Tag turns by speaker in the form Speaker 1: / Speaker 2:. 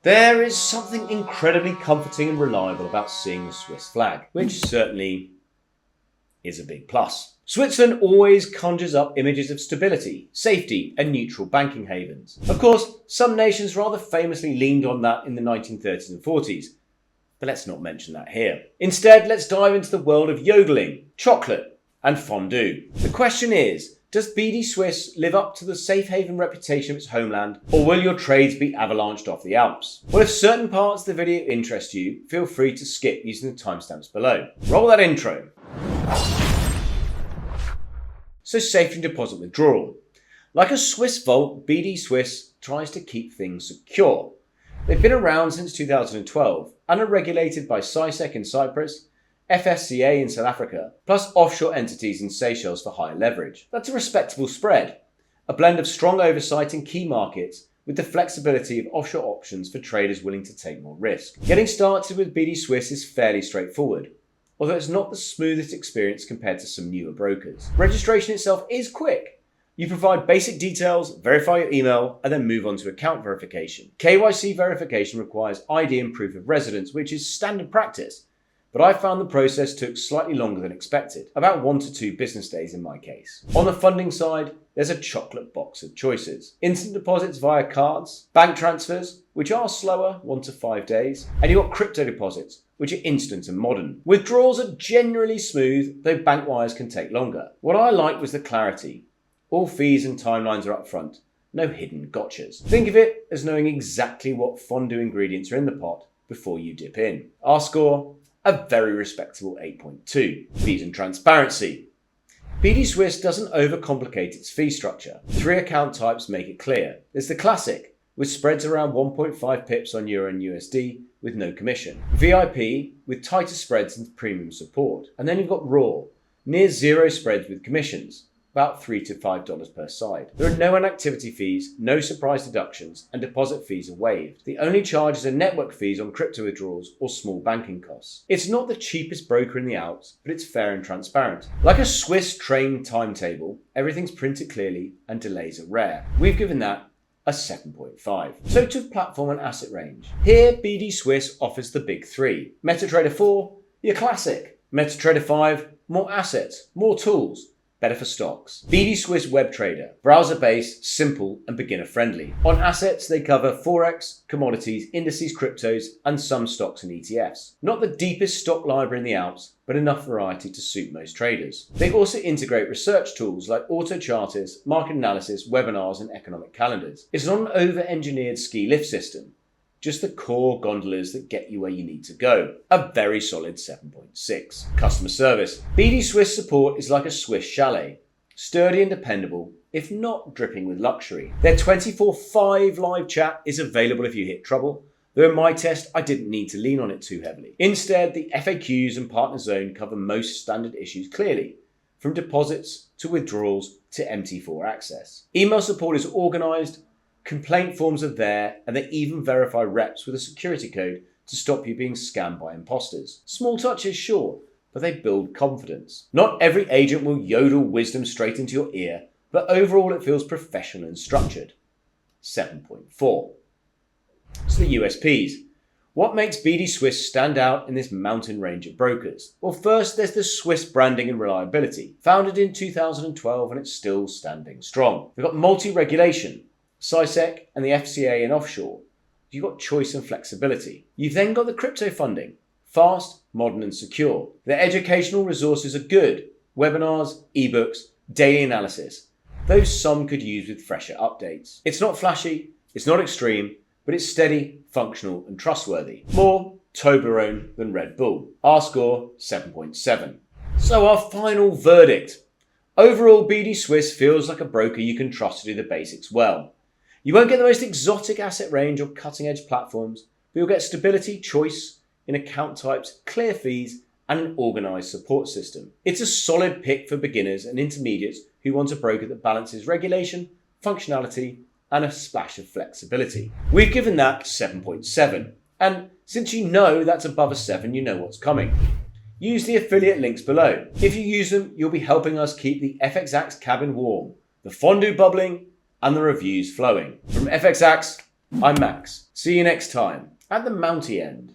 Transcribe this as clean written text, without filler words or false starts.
Speaker 1: There is something incredibly comforting and reliable about seeing the Swiss flag, which certainly is a big plus. Switzerland always conjures up images of stability, safety, and neutral banking havens. Of course, some nations rather famously leaned on that in the 1930s and 40s, but let's not mention that here. Instead, let's dive into the world of yodeling, chocolate, and fondue. The question is, does BDSwiss live up to the safe haven reputation of its homeland, or will your trades be avalanched off the Alps? Well, if certain parts of the video interest you, feel free to skip using the timestamps below. Roll that intro. So, safety deposit withdrawal. Like a Swiss vault, BDSwiss tries to keep things secure. They've been around since 2012 and are regulated by CISEC in Cyprus, FSCA in South Africa, plus offshore entities in Seychelles for higher leverage. That's a respectable spread, a blend of strong oversight in key markets with the flexibility of offshore options for traders willing to take more risk. Getting started with BDSwiss is fairly straightforward, although it's not the smoothest experience compared to some newer brokers. Registration itself is quick. You provide basic details, verify your email, and then move on to account verification. KYC verification requires ID and proof of residence, which is standard practice, but I found the process took slightly longer than expected, about 1 to 2 business days in my case. On the funding side, there's a chocolate box of choices. Instant deposits via cards, bank transfers, which are slower, 1 to 5 days, and you've got crypto deposits, which are instant and modern. Withdrawals are generally smooth, though bank wires can take longer. What I liked was the clarity. All fees and timelines are upfront, no hidden gotchas. Think of it as knowing exactly what fondue ingredients are in the pot before you dip in. Our score, a very respectable 8.2. Fees and transparency. BDSwiss doesn't overcomplicate its fee structure. 3 account types make it clear. There's the classic, with spreads around 1.5 pips on Euro and USD with no commission. VIP, with tighter spreads and premium support. And then you've got Raw, near zero spreads with commissions, about $3 to $5 per side. There are no inactivity fees, no surprise deductions, and deposit fees are waived. The only charges are network fees on crypto withdrawals or small banking costs. It's not the cheapest broker in the Alps, but it's fair and transparent. Like a Swiss train timetable, everything's printed clearly and delays are rare. We've given that a 7.5. So to platform and asset range. Here, BDSwiss offers the big 3. MetaTrader 4, your classic. MetaTrader 5, more assets, more tools, better for stocks. BDSwiss Web Trader, browser-based, simple and beginner-friendly. On assets, they cover Forex, commodities, indices, cryptos, and some stocks and ETFs. Not the deepest stock library in the Alps, but enough variety to suit most traders. They also integrate research tools like auto charters, market analysis, webinars, and economic calendars. It's not an over-engineered ski lift system, just the core gondolas that get you where you need to go. A very solid 7.6. Customer service. BDSwiss support is like a Swiss chalet. Sturdy and dependable, if not dripping with luxury. Their 24/5 live chat is available if you hit trouble, though in my test I didn't need to lean on it too heavily. Instead, the FAQs and partner zone cover most standard issues clearly, from deposits to withdrawals to MT4 access. Email support is organised, complaint forms are there, and they even verify reps with a security code to stop you being scammed by imposters. Small touches, sure, but they build confidence. Not every agent will yodel wisdom straight into your ear, but overall it feels professional and structured. 7.4. So the USPs. What makes BDSwiss stand out in this mountain range of brokers? Well, first there's the Swiss branding and reliability. Founded in 2012 and it's still standing strong. They've got multi-regulation, CISEC and the FCA and offshore. You've got choice and flexibility. You've then got the crypto funding. Fast, modern and secure. Their educational resources are good. Webinars, ebooks, daily analysis. Those some could use with fresher updates. It's not flashy, it's not extreme, but it's steady, functional and trustworthy. More Toblerone than Red Bull. Our score, 7.7. So our final verdict. Overall, BDSwiss feels like a broker you can trust to do the basics well. You won't get the most exotic asset range or cutting-edge platforms, but you'll get stability, choice in account types, clear fees, and an organised support system. It's a solid pick for beginners and intermediates who want a broker that balances regulation, functionality, and a splash of flexibility. We've given that 7.7, and since you know that's above a 7, you know what's coming. Use the affiliate links below. If you use them, you'll be helping us keep the FXAX cabin warm, the fondue bubbling, and the reviews flowing. From FXAX, I'm Max. See you next time at the Mountie end.